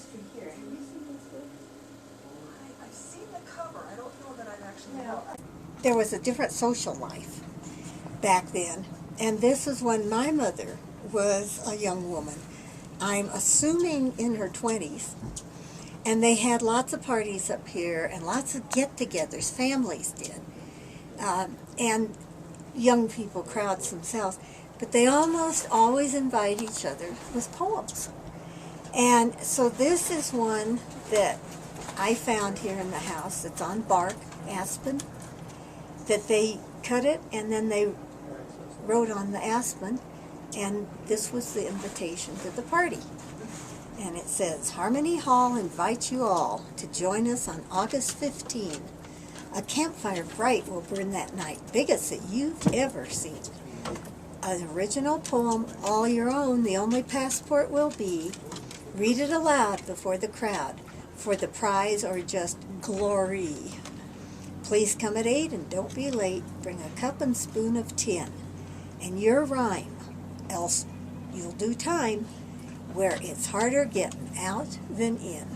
history here. Have you seen this book? I've seen the cover. I don't know that I've actually held it. There was a different social life back then, and this is when my mother was a young woman. I'm assuming in her 20s, and they had lots of parties up here and lots of get-togethers, families did, and young people, crowds themselves, but they almost always invite each other with poems. And so this is one that I found here in the house. It's on bark, aspen, that they cut it and then they wrote on the aspen, and this was the invitation to the party. And it says, Harmony Hall invites you all to join us on August 15. A campfire bright will burn that night, biggest that you've ever seen. An original poem, all your own, the only passport will be, read it aloud before the crowd, for the prize or just glory. Please come at 8 and don't be late. Bring a cup and spoon of tin and your rhyme, else you'll do time where it's harder getting out than in.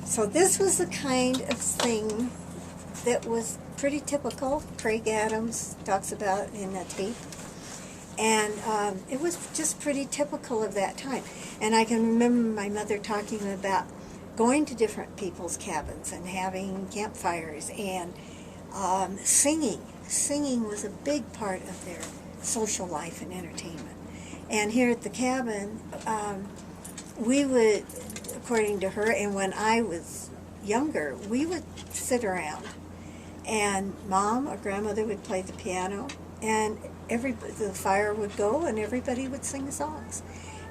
So this was the kind of thing that was pretty typical. Craig Adams talks about in that tape. And it was just pretty typical of that time. And I can remember my mother talking about going to different people's cabins and having campfires and singing. Singing was a big part of their social life and entertainment. And here at the cabin, we would, according to her, and when I was younger, we would sit around. And Mom or Grandmother would play the piano, and the fire would go, and everybody would sing songs.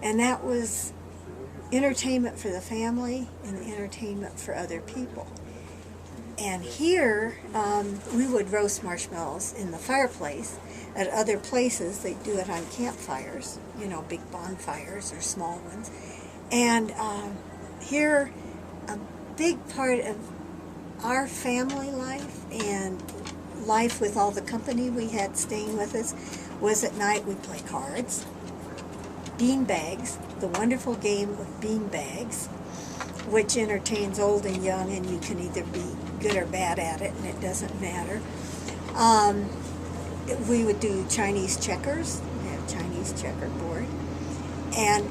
And that was entertainment for the family and entertainment for other people. And here, we would roast marshmallows in the fireplace. At other places, they do it on campfires, you know, big bonfires or small ones. And here, a big part of our family life and life with all the company we had staying with us was at night we'd play cards, bean bags, the wonderful game of bean bags, which entertains old and young, and you can either be good or bad at it, and it doesn't matter. We would do Chinese checkers. We had a Chinese checkerboard, and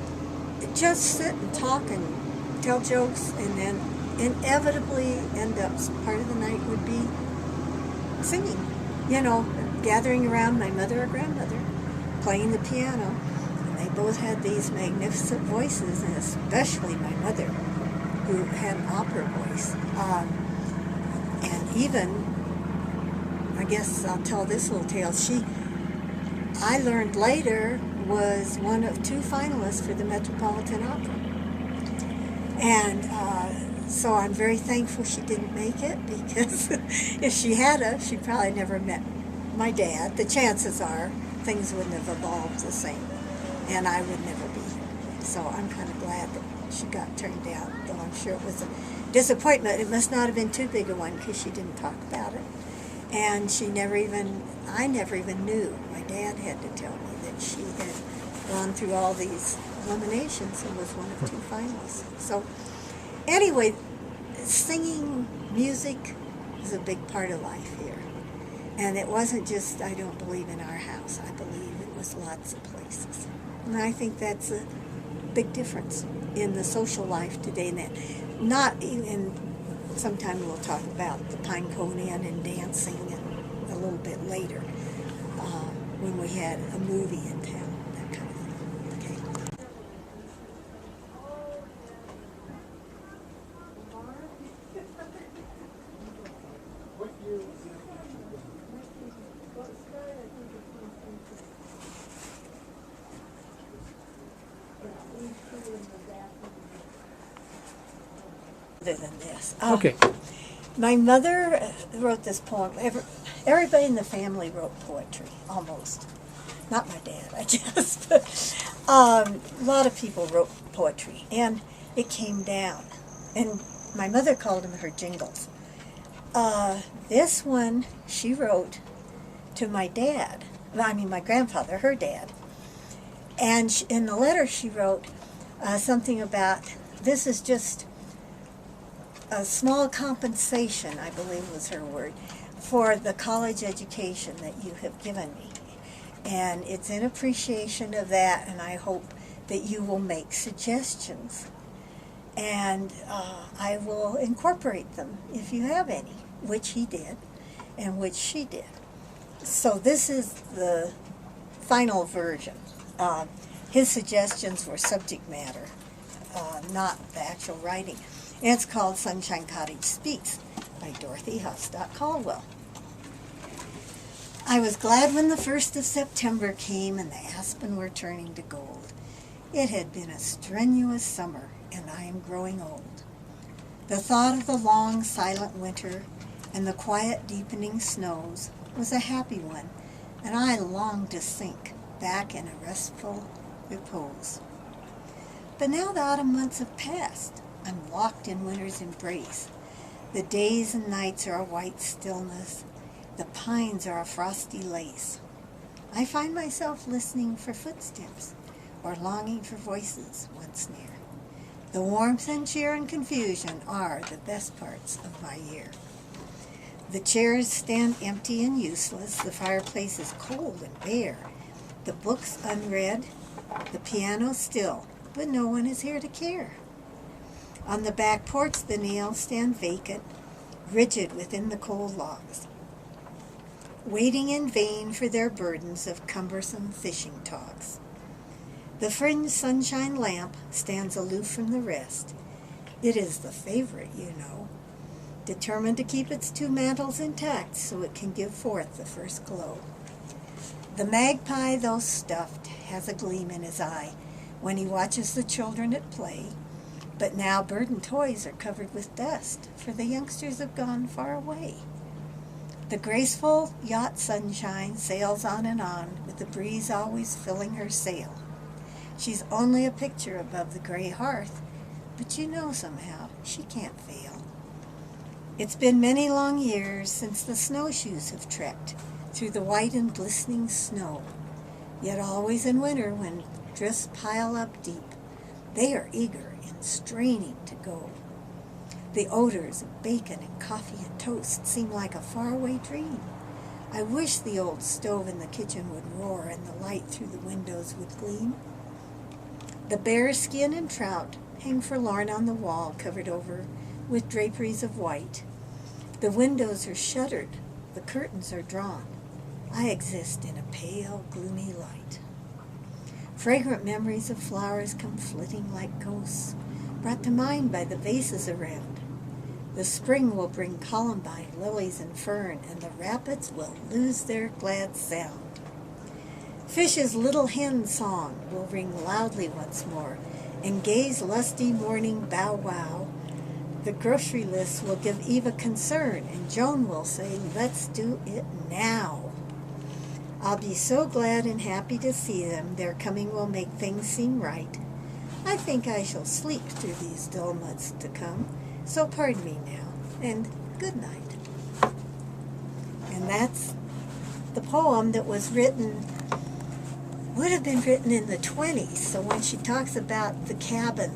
just sit and talk and tell jokes, and then inevitably end up, part of the night would be singing, you know, gathering around my mother or grandmother, playing the piano. And they both had these magnificent voices, and especially my mother, who had an opera voice. And even, I guess I'll tell this little tale, I learned later, was one of 2 finalists for the Metropolitan Opera. And so I'm very thankful she didn't make it, because if she had, she probably never met my dad. The chances are things wouldn't have evolved the same, and I would never be here. So I'm kind of glad that she got turned down, though I'm sure it was a disappointment. It must not have been too big a one, because she didn't talk about it. And I never even knew. My dad had to tell me that she had gone through all these eliminations and was one of 2 finalists. So anyway, singing, music is a big part of life here. And it wasn't just, I don't believe, in our house. I believe it was lots of places. And I think that's a big difference in the social life today. And that not even, sometime we'll talk about the Pine Cone Inn and dancing, and a little bit later when we had a movie in town, that kind of thing. Okay. Other than this. Okay. My mother wrote this poem. Everybody in the family wrote poetry, almost. Not my dad, I guess. But a lot of people wrote poetry, and it came down. And my mother called them her jingles. This one she wrote to my dad. My grandfather, her dad. And in the letter she wrote, something about, this is just a small compensation, I believe was her word, for the college education that you have given me. And it's in appreciation of that, and I hope that you will make suggestions. And I will incorporate them if you have any, which he did, and which she did. So this is the final version. His suggestions were subject matter, not the actual writing. And it's called Sunshine Cottage Speaks by Dorothy Hoffstot Caldwell. I was glad when the 1st of September came and the aspen were turning to gold. It had been a strenuous summer, and I am growing old. The thought of the long, silent winter and the quiet, deepening snows was a happy one, and I longed to sink back in a restful repose. But now the autumn months have passed. I'm locked in winter's embrace. The days and nights are a white stillness. The pines are a frosty lace. I find myself listening for footsteps or longing for voices once near. The warmth and cheer and confusion are the best parts of my year. The chairs stand empty and useless. The fireplace is cold and bare. The books unread. The piano still, but no one is here to care. On the back porch the nails stand vacant, rigid within the cold logs, waiting in vain for their burdens of cumbersome fishing talks. The fringed sunshine lamp stands aloof from the rest. It is the favorite, you know, determined to keep its 2 mantles intact so it can give forth the first glow. The magpie, though stuffed, has a gleam in his eye when he watches the children at play, but now burdened toys are covered with dust, for the youngsters have gone far away. The graceful yacht Sunshine sails on and on, with the breeze always filling her sail. She's only a picture above the gray hearth, but you know somehow she can't fail. It's been many long years since the snowshoes have trekked through the white and glistening snow, yet always in winter when drifts pile up deep, they are eager and straining to go. The odors of bacon and coffee and toast seem like a faraway dream. I wish the old stove in the kitchen would roar and the light through the windows would gleam. The bear skin and trout hang forlorn on the wall, covered over with draperies of white. The windows are shuttered, the curtains are drawn. I exist in a pale, gloomy light. Fragrant memories of flowers come flitting like ghosts, brought to mind by the vases around. The spring will bring columbine, lilies, and fern, and the rapids will lose their glad sound. Fish's little hen song will ring loudly once more, and Gay's lusty morning bow-wow. The grocery list will give Eva concern, and Joan will say, "Let's do it now." I'll be so glad and happy to see them. Their coming will make things seem right. I think I shall sleep through these dull months to come, so pardon me now, and good night. And that's the poem that was written, would have been written in the 20s. So when she talks about the cabin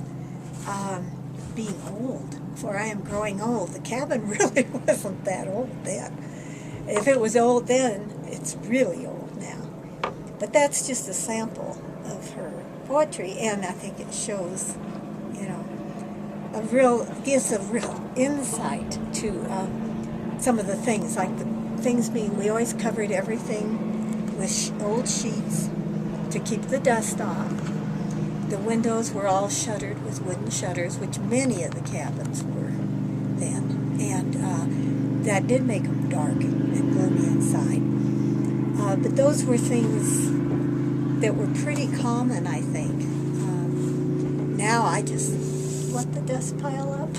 being old, for I am growing old, the cabin really wasn't that old then. If it was old then, it's really old now. But that's just a sample of her poetry, and I think it shows, gives a real insight to some of the things, like the things we always covered everything with old sheets to keep the dust off. The windows were all shuttered with wooden shutters, which many of the cabins were then, and that did make them dark and gloomy inside. But those were things that were pretty common, I think. Now I just let the dust pile up.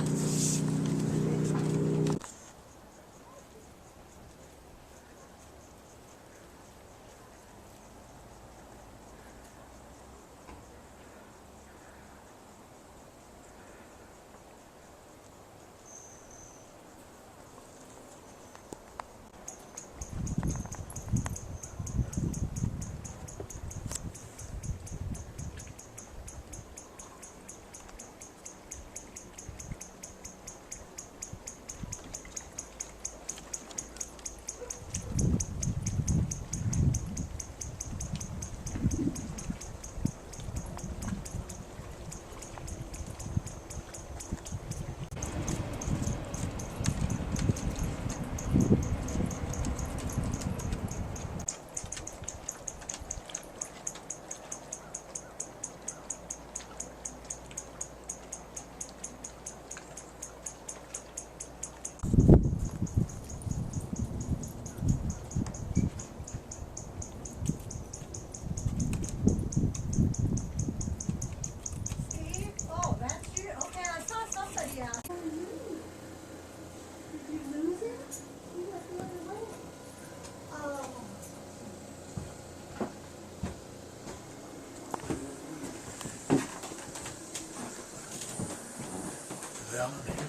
down in here?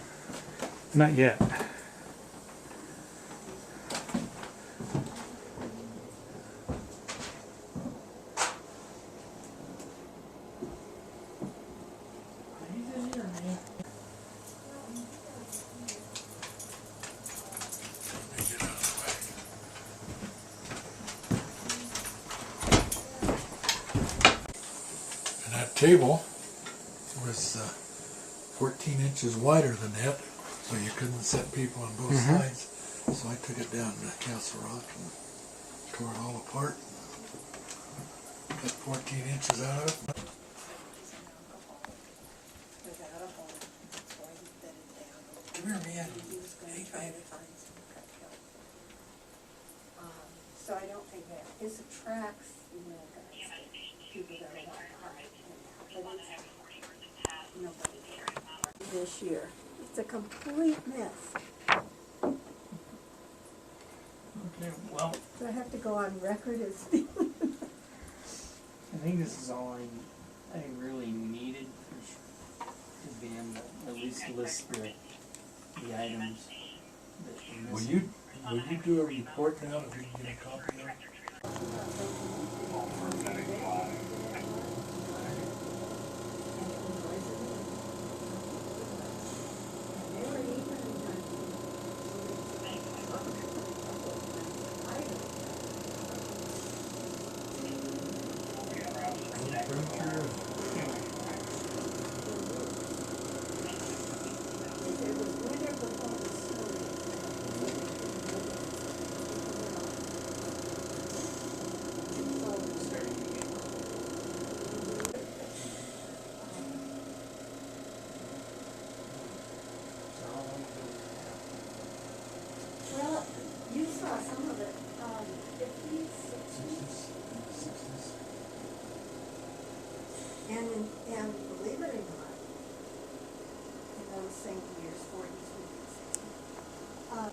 Not yet. And that table was 14 inches wider than that, so you couldn't set people on both sides. So I took it down to Castle Rock and tore it all apart. Got 14 inches out of it. Come here, man. Hey, baby. So I don't think that this attracts people that are like nobody this year. It's a complete mess. Okay, well, Do I have to go on record as I think this is all I really needed to be able to at least list the items that are Will missing. you do a report now if you can get a copy of it? Well, you saw some of it, 50s, 60s. And believe it or not, in those same years, 40s, 50s.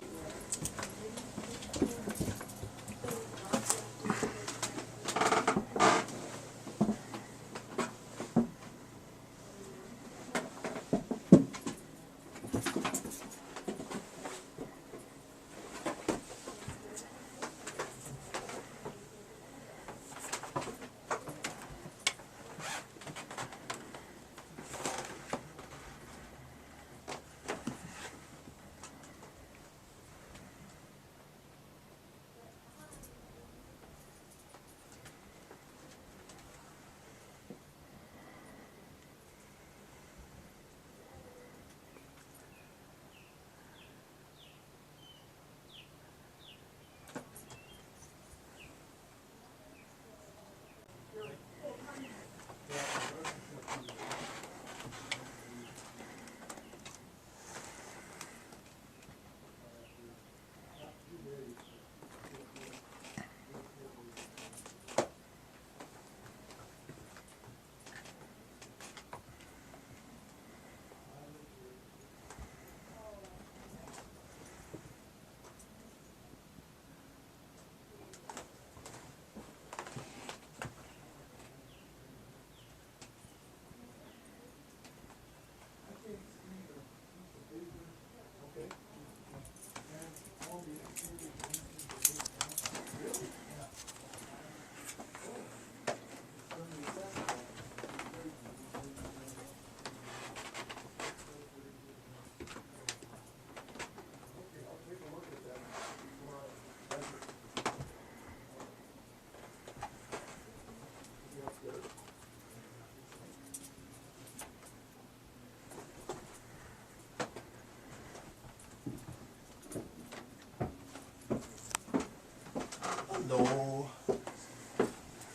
Hello.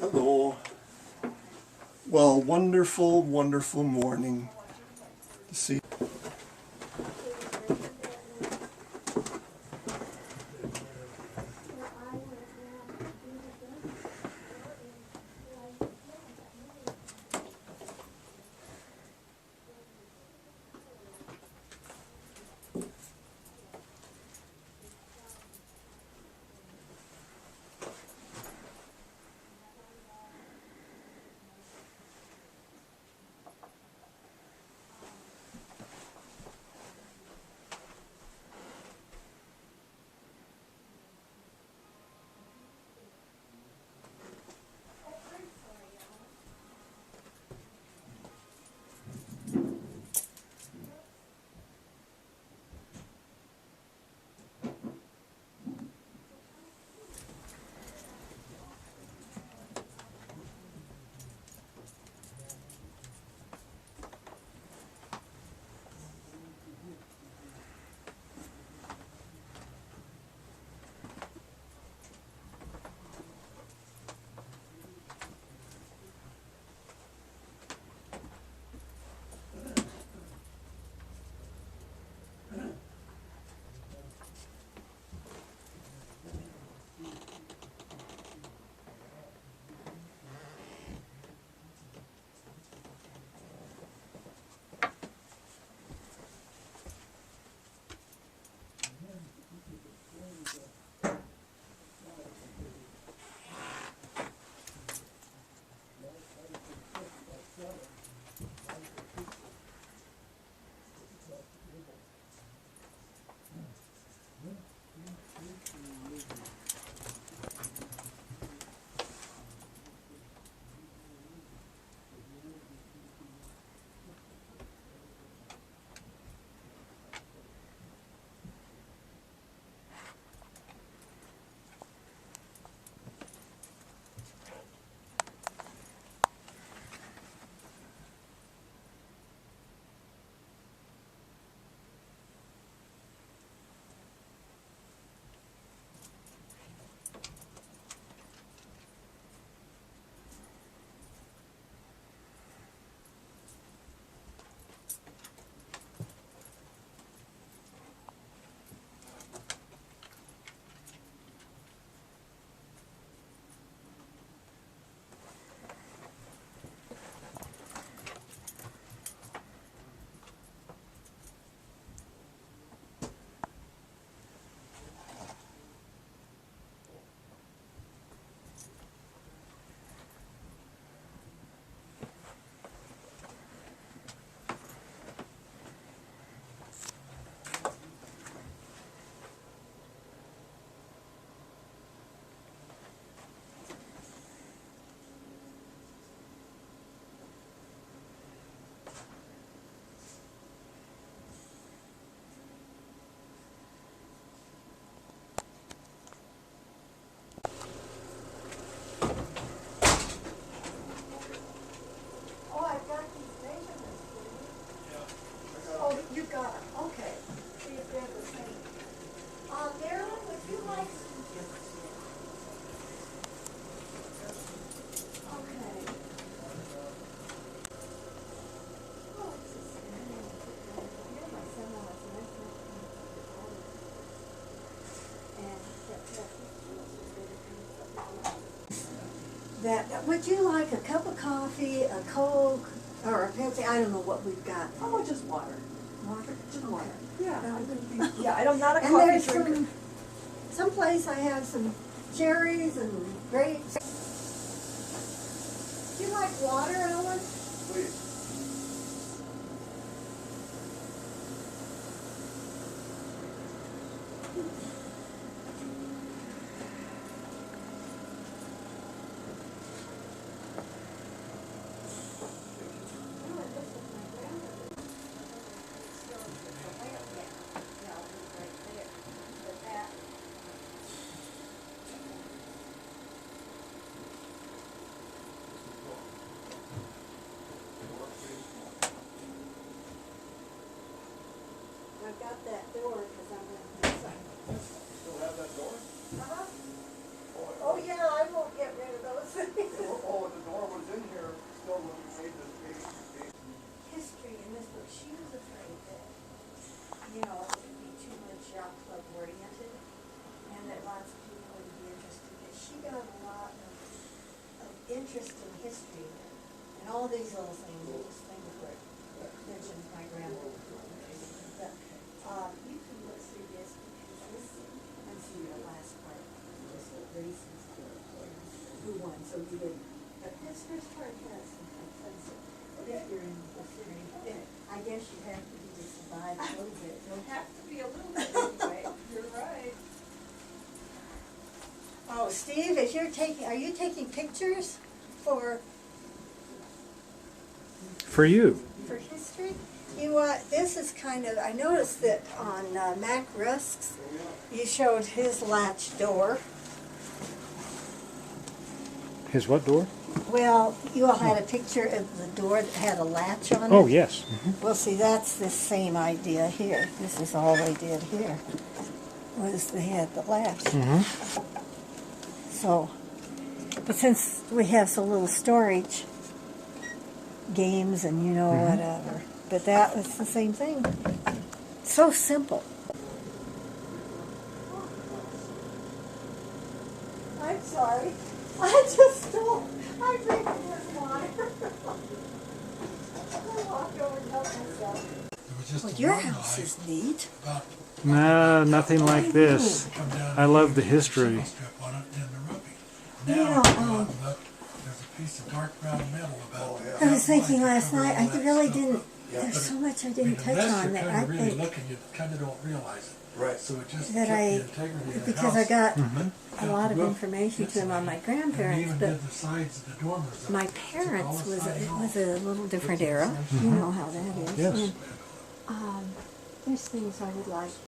Hello. Well, wonderful, wonderful morning. See. would you like a cup of coffee, a Coke, or a Pepsi? I don't know what we've got. Oh, just water. Water? Just water. Okay. Yeah, I wouldn't be, yeah, I'm not a And coffee there's drinker. someplace I have some cherries and grapes. Do you like water, Ellen? Please. I've got that door because I'm going to Still have that door? Oh yeah, I won't get rid of those things. Oh, the door was in here still when we made this big. History in this book, she was afraid that, you know, it would be too much yacht club oriented and that lots of people would be interested. But she got a lot of interest in history and all these little things, just things where mentions my grandmother. But you can look through this because this, and see the last part, just the races, who won, so you did. But this first part has some things if you're in the city. I guess you have to be to survive a little bit. You'll have to be a little bit anyway, you're right. Oh, Steve, if you're taking, are you taking pictures for you. history? You this is kind of, I noticed that on Mac Rusk's, you showed his latch door. His what door? Well, you all had a picture of the door that had a latch on it. Oh, yes. Well, see, that's the same idea here. This is all they did here, was they had the latch. So, but since we have so little storage, games and you know whatever, but that was the same thing. So simple. I'm sorry. I just stole. I'm drinking this water. I walked over and helped myself. There was just Well, a your one house guy is neat. about No, nothing like this. come down I love the with a history. shingle strip on it and the roofing. You Now, know, if you go out and look, there's a piece of dark brown metal about I was thinking that last covers night, all I that really stuff didn't, up. there's But so much I I mean, didn't touch unless on you're that kind I of really think looking, you kind of don't realize it. Right. So it just that kept I, the integrity of the because house. I got Got a lot the of roof information to them on my insulated, and we grandparents, even but did the sides of the dormers up. my Took all parents the was, siding it off. was a little different era, you know how that is. Yes. And, there's things I would like